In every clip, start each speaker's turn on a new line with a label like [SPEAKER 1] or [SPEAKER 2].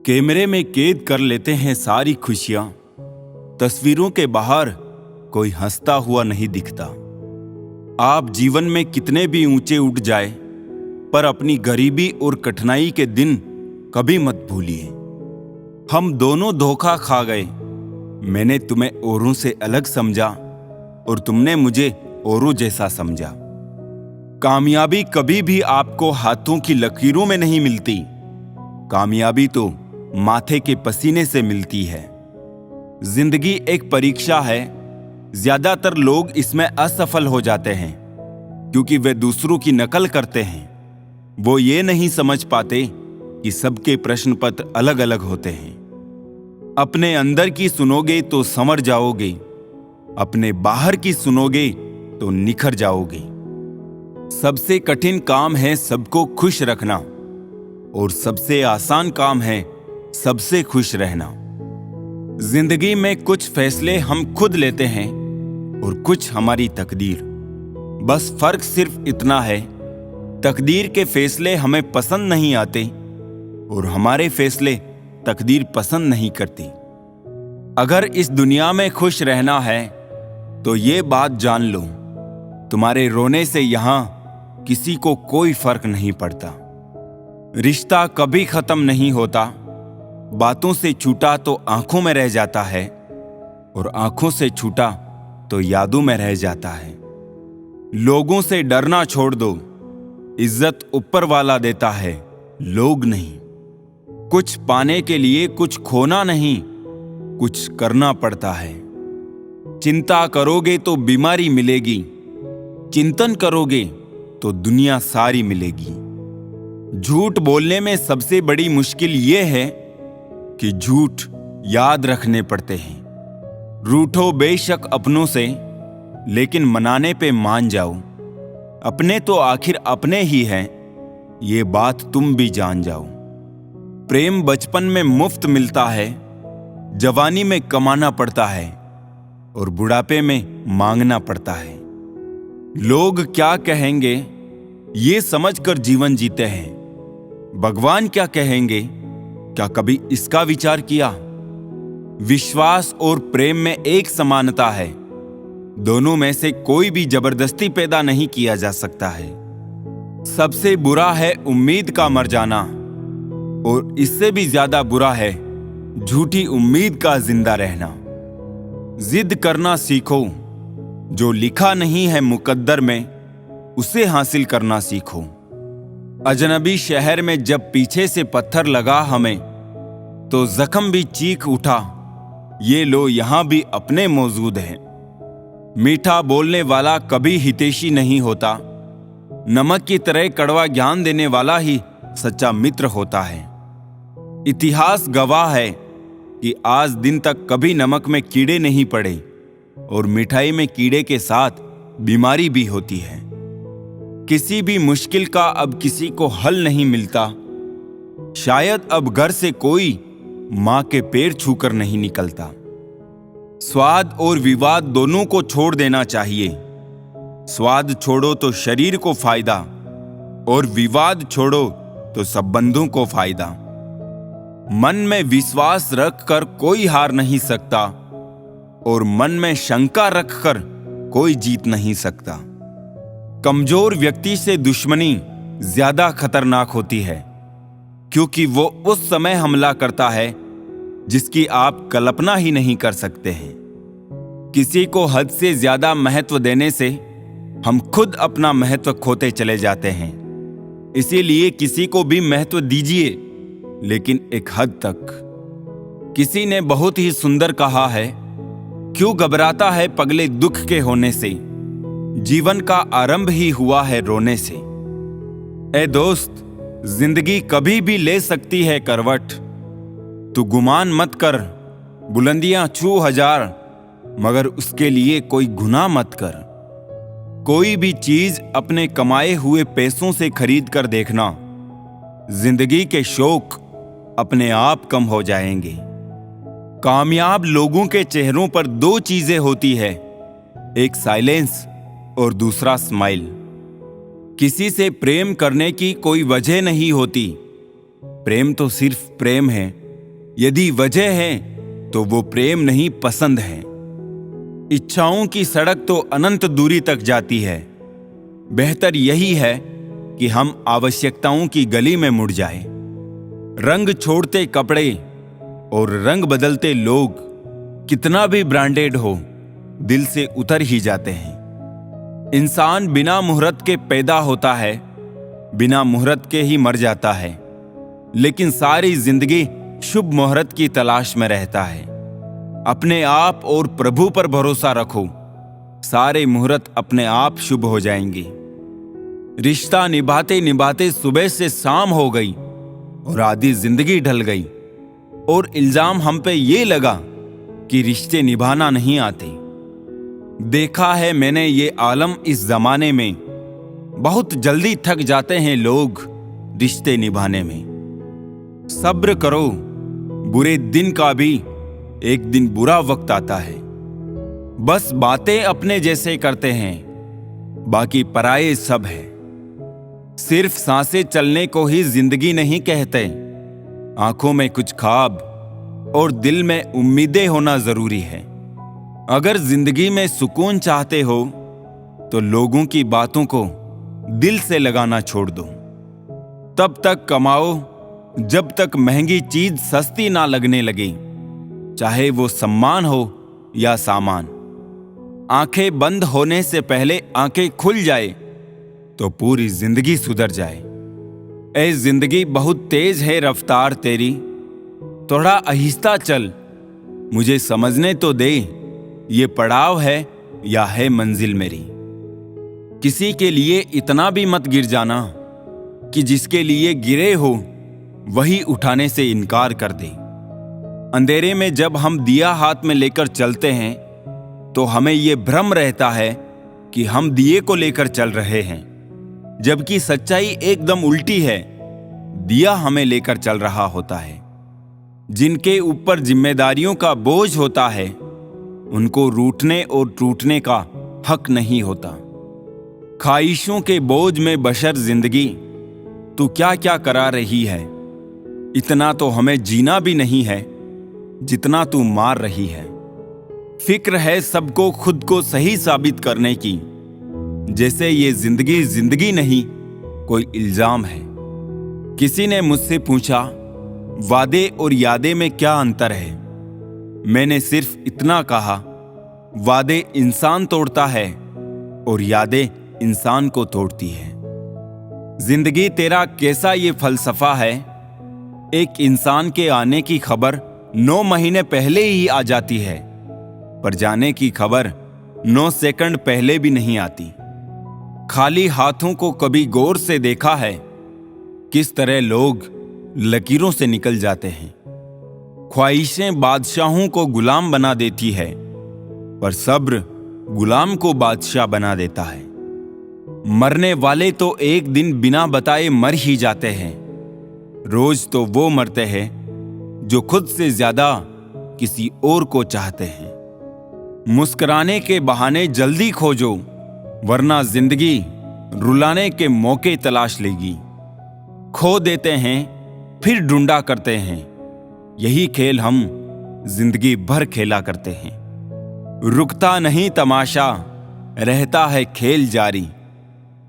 [SPEAKER 1] कैमरे में कैद कर लेते हैं सारी खुशियां। तस्वीरों के बाहर कोई हंसता हुआ नहीं दिखता। आप जीवन में कितने भी ऊंचे उठ जाए, पर अपनी गरीबी और कठिनाई के दिन कभी मत भूलिए। हम दोनों धोखा खा गए। मैंने तुम्हें औरों से अलग समझा और तुमने मुझे औरों जैसा समझा। कामयाबी कभी भी आपको हाथों की लकीरों में नहीं मिलती। कामयाबी तो माथे के पसीने से मिलती है। जिंदगी एक परीक्षा है। ज्यादातर लोग इसमें असफल हो जाते हैं क्योंकि वे दूसरों की नकल करते हैं। वो ये नहीं समझ पाते कि सबके प्रश्न पत्र अलग अलग होते हैं। अपने अंदर की सुनोगे तो संवर जाओगे, अपने बाहर की सुनोगे तो निखर जाओगे। सबसे कठिन काम है सबको खुश रखना और सबसे आसान काम है सबसे खुश रहना। जिंदगी में कुछ फैसले हम खुद लेते हैं और कुछ हमारी तकदीर। बस फर्क सिर्फ इतना है, तकदीर के फैसले हमें पसंद नहीं आते और हमारे फैसले तकदीर पसंद नहीं करती। अगर इस दुनिया में खुश रहना है तो ये बात जान लो, तुम्हारे रोने से यहां किसी को कोई फर्क नहीं पड़ता। रिश्ता कभी खत्म नहीं होता। बातों से छूटा तो आंखों में रह जाता है और आंखों से छूटा तो यादों में रह जाता है। लोगों से डरना छोड़ दो। इज्जत ऊपर वाला देता है, लोग नहीं। कुछ पाने के लिए कुछ खोना नहीं, कुछ करना पड़ता है। चिंता करोगे तो बीमारी मिलेगी, चिंतन करोगे तो दुनिया सारी मिलेगी। झूठ बोलने में सबसे बड़ी मुश्किल यह है कि झूठ याद रखने पड़ते हैं। रूठो बेशक अपनों से, लेकिन मनाने पे मान जाओ। अपने तो आखिर अपने ही हैं, ये बात तुम भी जान जाओ। प्रेम बचपन में मुफ्त मिलता है, जवानी में कमाना पड़ता है और बुढ़ापे में मांगना पड़ता है। लोग क्या कहेंगे ये समझकर जीवन जीते हैं। भगवान क्या कहेंगे, क्या कभी इसका विचार किया? विश्वास और प्रेम में एक समानता है। दोनों में से कोई भी जबरदस्ती पैदा नहीं किया जा सकता है। सबसे बुरा है उम्मीद का मर जाना और इससे भी ज्यादा बुरा है झूठी उम्मीद का जिंदा रहना। जिद करना सीखो। जो लिखा नहीं है मुकद्दर में, उसे हासिल करना सीखो। अजनबी शहर में जब पीछे से पत्थर लगा हमें, तो जख्म भी चीख उठा, ये लो यहां भी अपने मौजूद हैं। मीठा बोलने वाला कभी हितैषी नहीं होता। नमक की तरह कड़वा ज्ञान देने वाला ही सच्चा मित्र होता है। इतिहास गवाह है कि आज दिन तक कभी नमक में कीड़े नहीं पड़े और मिठाई में कीड़े के साथ बीमारी भी होती है। किसी भी मुश्किल का अब किसी को हल नहीं मिलता। शायद अब घर से कोई मां के पैर छूकर नहीं निकलता। स्वाद और विवाद दोनों को छोड़ देना चाहिए। स्वाद छोड़ो तो शरीर को फायदा और विवाद छोड़ो तो संबंधों को फायदा। मन में विश्वास रखकर कोई हार नहीं सकता और मन में शंका रखकर कोई जीत नहीं सकता। कमजोर व्यक्ति से दुश्मनी ज्यादा खतरनाक होती है क्योंकि वो उस समय हमला करता है जिसकी आप कल्पना ही नहीं कर सकते हैं। किसी को हद से ज्यादा महत्व देने से हम खुद अपना महत्व खोते चले जाते हैं। इसीलिए किसी को भी महत्व दीजिए, लेकिन एक हद तक। किसी ने बहुत ही सुंदर कहा है, क्यों घबराता है पगले दुख के होने से, जीवन का आरंभ ही हुआ है रोने से। ए दोस्त, जिंदगी कभी भी ले सकती है करवट। तू गुमान मत कर, बुलंदियां छू हजार, मगर उसके लिए कोई गुनाह मत कर। कोई भी चीज अपने कमाए हुए पैसों से खरीद कर देखना, जिंदगी के शौक अपने आप कम हो जाएंगे। कामयाब लोगों के चेहरों पर दो चीजें होती है, एक साइलेंस और दूसरा स्माइल। किसी से प्रेम करने की कोई वजह नहीं होती। प्रेम तो सिर्फ प्रेम है यदि वजह है तो वो प्रेम नहीं, पसंद है। इच्छाओं की सड़क तो अनंत दूरी तक जाती है। बेहतर यही है कि हम आवश्यकताओं की गली में मुड़ जाएं। रंग छोड़ते कपड़े और रंग बदलते लोग कितना भी ब्रांडेड हो, दिल से उतर ही जाते हैं। इंसान बिना मुहूर्त के पैदा होता है, बिना मुहूर्त के ही मर जाता है, लेकिन सारी जिंदगी शुभ मुहूर्त की तलाश में रहता है। अपने आप और प्रभु पर भरोसा रखो, सारे मुहूर्त अपने आप शुभ हो जाएंगे। रिश्ता निभाते निभाते सुबह से शाम हो गई और आधी जिंदगी ढल गई, और इल्जाम हम पे ये लगा कि रिश्ते निभाना नहीं आते। देखा है मैंने ये आलम, इस जमाने में बहुत जल्दी थक जाते हैं लोग रिश्ते निभाने में। सब्र करो, बुरे दिन का भी एक दिन बुरा वक्त आता है। बस बातें अपने जैसे करते हैं, बाकी पराये सब है। सिर्फ सांसें चलने को ही जिंदगी नहीं कहते, आंखों में कुछ ख्वाब और दिल में उम्मीदें होना जरूरी है। अगर जिंदगी में सुकून चाहते हो तो लोगों की बातों को दिल से लगाना छोड़ दो। तब तक कमाओ जब तक महंगी चीज सस्ती ना लगने लगे, चाहे वो सम्मान हो या सामान। आंखें बंद होने से पहले आंखें खुल जाए तो पूरी जिंदगी सुधर जाए। ऐ जिंदगी बहुत तेज है रफ्तार तेरी, थोड़ा आहिस्ता चल, मुझे समझने तो दे ये पड़ाव है या है मंजिल मेरी। किसी के लिए इतना भी मत गिर जाना कि जिसके लिए गिरे हो वही उठाने से इनकार कर दे। अंधेरे में जब हम दिया हाथ में लेकर चलते हैं तो हमें ये भ्रम रहता है कि हम दिए को लेकर चल रहे हैं, जबकि सच्चाई एकदम उल्टी है। दिया हमें लेकर चल रहा होता है। जिनके ऊपर जिम्मेदारियों का बोझ होता है उनको रूठने और टूटने का हक नहीं होता। ख्वाहिशों के बोझ में बशर जिंदगी तू क्या क्या करा रही है। इतना तो हमें जीना भी नहीं है जितना तू मार रही है। फिक्र है सबको खुद को सही साबित करने की, जैसे ये जिंदगी जिंदगी नहीं कोई इल्जाम है। किसी ने मुझसे पूछा वादे और यादें में क्या अंतर है। मैंने सिर्फ इतना कहा, वादे इंसान तोड़ता है और यादें इंसान को तोड़ती है। जिंदगी तेरा कैसा ये फलसफा है। एक इंसान के आने की खबर 9 महीने पहले ही आ जाती है, पर जाने की खबर 9 सेकंड पहले भी नहीं आती। खाली हाथों को कभी गौर से देखा है किस तरह लोग लकीरों से निकल जाते हैं। ख्वाहिशें बादशाहों को गुलाम बना देती है, पर सब्र गुलाम को बादशाह बना देता है। मरने वाले तो एक दिन बिना बताए मर ही जाते हैं। रोज तो वो मरते हैं जो खुद से ज्यादा किसी और को चाहते हैं। मुस्कुराने के बहाने जल्दी खोजो, वरना जिंदगी रुलाने के मौके तलाश लेगी। खो देते हैं फिर ढूंढा करते हैं, यही खेल हम जिंदगी भर खेला करते हैं। रुकता नहीं तमाशा, रहता है खेल जारी,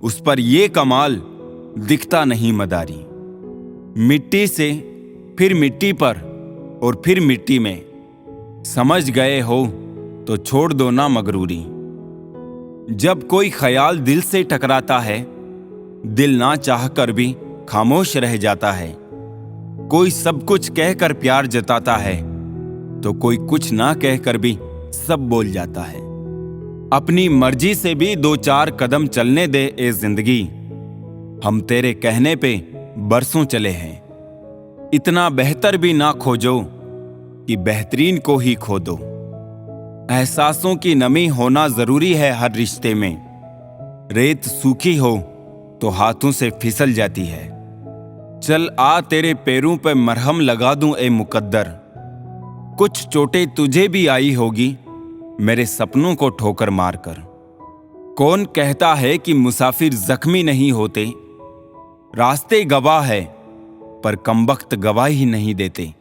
[SPEAKER 1] उस पर ये कमाल दिखता नहीं मदारी। मिट्टी से फिर मिट्टी पर और फिर मिट्टी में, समझ गए हो तो छोड़ दो ना मगरूरी। जब कोई ख्याल दिल से टकराता है, दिल ना चाह कर भी खामोश रह जाता है। कोई सब कुछ कहकर प्यार जताता है तो कोई कुछ ना कहकर भी सब बोल जाता है। अपनी मर्जी से भी 2-4 कदम चलने दे ए जिंदगी, हम तेरे कहने पे बरसों चले हैं। इतना बेहतर भी ना खोजो कि बेहतरीन को ही खो दो। एहसासों की नमी होना जरूरी है हर रिश्ते में। रेत सूखी हो तो हाथों से फिसल जाती है। चल आ तेरे पैरों पे मरहम लगा दूं ए मुकद्दर। कुछ चोटें तुझे भी आई होगी मेरे सपनों को ठोकर मारकर। कौन कहता है कि मुसाफिर जख्मी नहीं होते। रास्ते गवाह है पर कमबख्त गवाही नहीं देते।